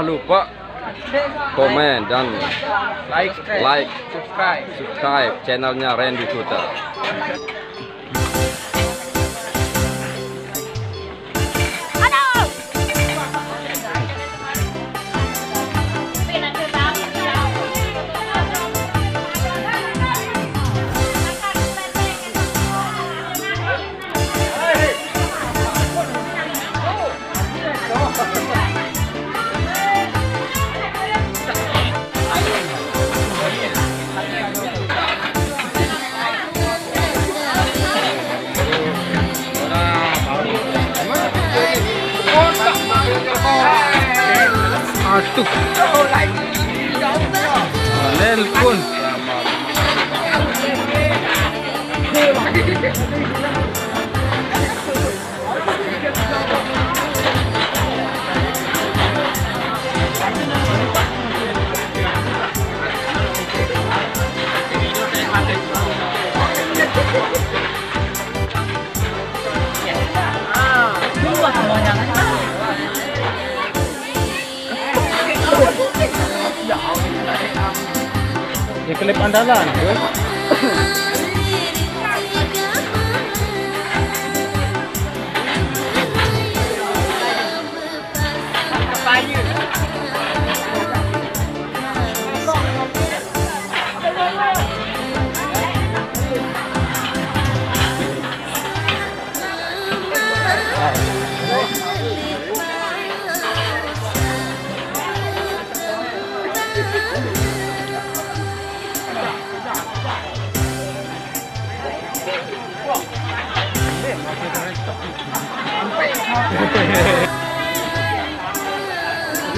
lupa komen dan like, subscribe channelnya Randy Putra. Aduh, nelpon. Ya klip andalan.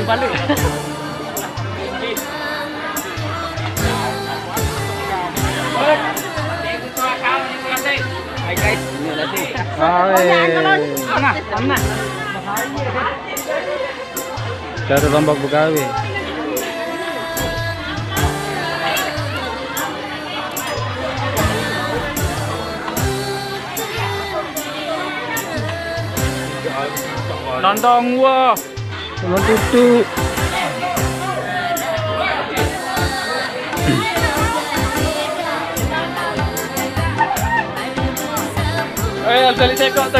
Balik. Hai guys, ini lagi. Hai. Cara Lombok Betawi. Lontong wah. Sama tutu. Alkali tekok tu.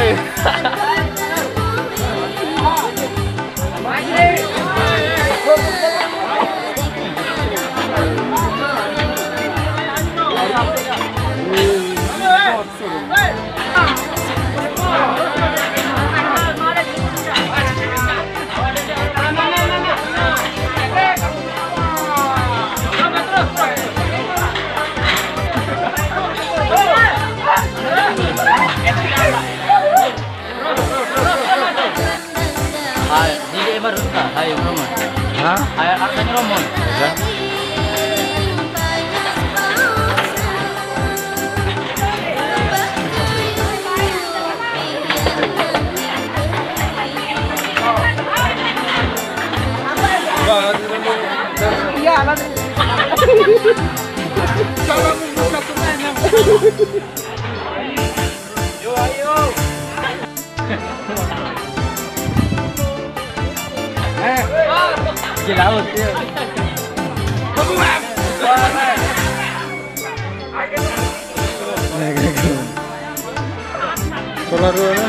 Jadi baru tak, ayo Roman. Hah? Ayo artinya Roman. Ya. Iya, nanti. Kalau buka tunanya. Yo, ayo. Di laut ya. Solar dulu.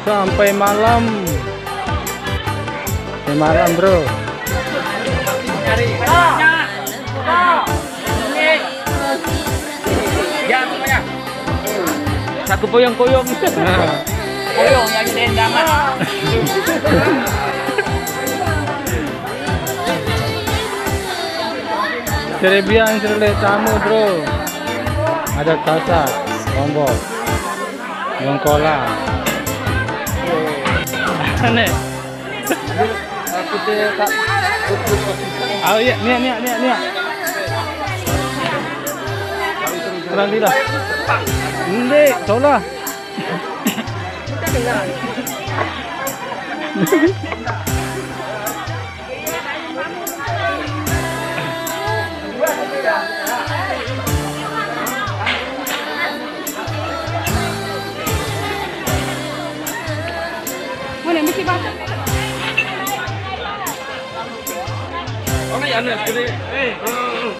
Sampai malam. Sampai malam, bro. Ya, semuanya. Satu koyong-koyong. Koyong yang dendaman. Cerebian cerele tamu, bro. Ada kasar, Lombok. Yung cola. Ano? Aku dia tak. Oh iya, nih. Terang dia. Hindi, cola. Mana mesti baca. Oh, ni anu sekali.